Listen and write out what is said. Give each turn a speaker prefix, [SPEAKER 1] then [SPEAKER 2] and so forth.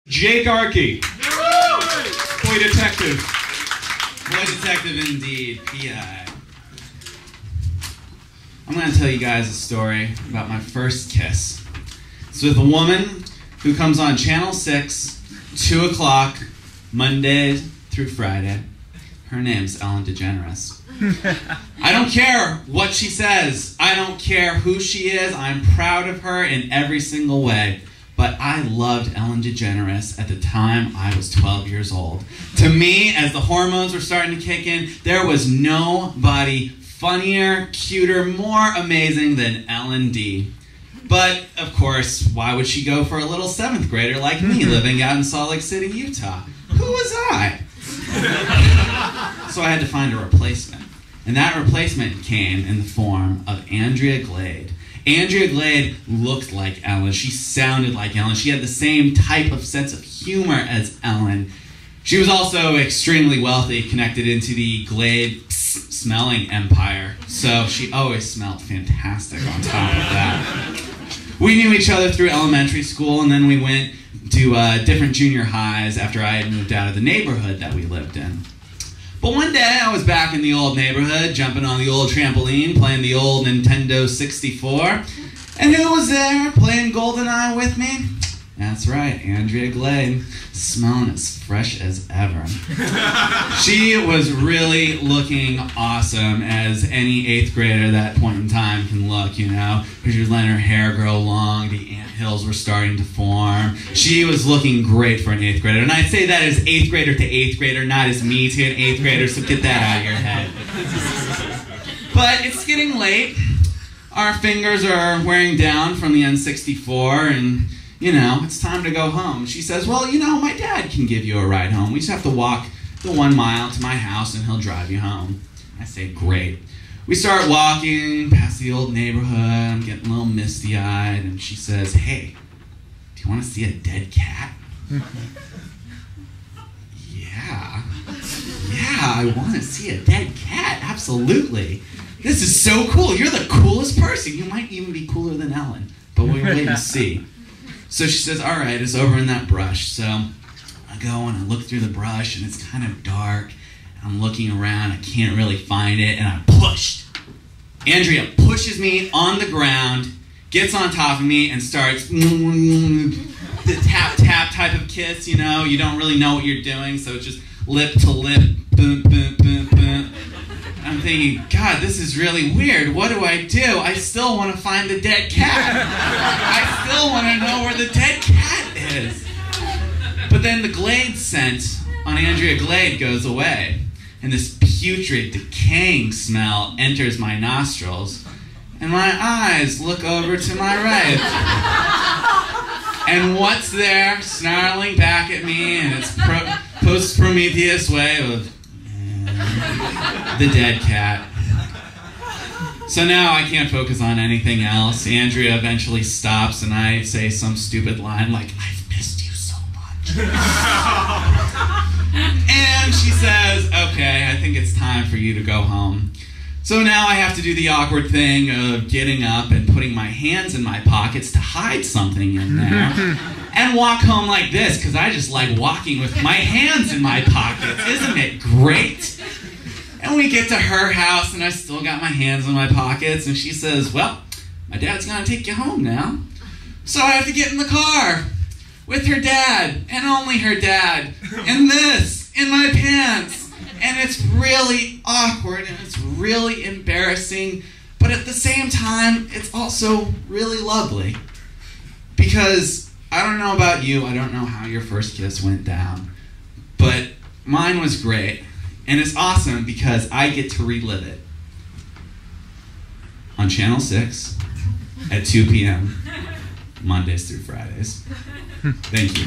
[SPEAKER 1] Jake Arky. Boy detective.
[SPEAKER 2] Boy detective indeed. PI. I'm going to tell you guys a story about my first kiss. It's with a woman who comes on Channel 6, 2 o'clock, Monday through Friday. Her name's Ellen DeGeneres. I don't care what she says. I don't care who she is. I'm proud of her in every single way. But I loved Ellen DeGeneres at the time I was 12 years old. To me, as the hormones were starting to kick in, there was nobody funnier, cuter, more amazing than Ellen D. But, of course, why would she go for a little 7th grader like me living out in Salt Lake City, Utah? Who was I? So I had to find a replacement. And that replacement came in the form of Andrea Glade. Andrea Glade looked like Ellen. She sounded like Ellen. She had the same type of sense of humor as Ellen. She was also extremely wealthy, connected into the Glade smelling empire. So she always smelled fantastic on top of that. We knew each other through elementary school, and then we went to different junior highs after I had moved out of the neighborhood that we lived in. But one day, I was back in the old neighborhood, jumping on the old trampoline, playing the old Nintendo 64. And who was there playing GoldenEye with me? That's right, Andrea Glade, smelling as fresh as ever. She was really looking awesome, as any 8th grader at that point in time can look, you know. She was letting her hair grow long, the anthills were starting to form. She was looking great for an 8th grader. And I say that as 8th grader to 8th grader, not as me to an 8th grader, so get that out of your head. But it's getting late. Our fingers are wearing down from the N64, and you know, it's time to go home. She says, well, you know, my dad can give you a ride home. We just have to walk the 1 mile to my house and he'll drive you home. I say, great. We start walking past the old neighborhood. I'm getting a little misty-eyed. And she says, hey, do you want to see a dead cat? Yeah, I want to see a dead cat. Absolutely. This is so cool. You're the coolest person. You might even be cooler than Ellen. But we'll wait and see. So she says, all right, it's over in that brush. So I go and I look through the brush, and it's kind of dark. I'm looking around. I can't really find it, and I pushed. Andrea pushes me on the ground, gets on top of me, and starts the tap-tap type of kiss, you know. You don't really know what you're doing, so it's just lip to lip, boom, boom, boom, boom. I'm thinking, God, this is really weird. What do? I still want to find the dead cat. I still want to know where the dead cat is. But then the Glade scent on Andrea Glade goes away, and this putrid, decaying smell enters my nostrils, and my eyes look over to my right. And what's there, snarling back at me in its post-Prometheus way of the dead cat. So now I can't focus on anything else. Andrea eventually stops and I say some stupid line like, I've missed you so much. And she says, okay, I think it's time for you to go home. So now I have to do the awkward thing of getting up and putting my hands in my pockets to hide something in there. And walk home like this, because I just like walking with my hands in my pockets. Isn't it great? And we get to her house, and I still got my hands in my pockets, and she says, well, my dad's going to take you home now. So I have to get in the car with her dad, and only her dad, and this in my pants. And it's really awkward, and it's really embarrassing, but at the same time, it's also really lovely. Because I don't know about you, I don't know how your first kiss went down, but mine was great. And it's awesome because I get to relive it on Channel 6 at 2 p.m. Mondays through Fridays. Thank you.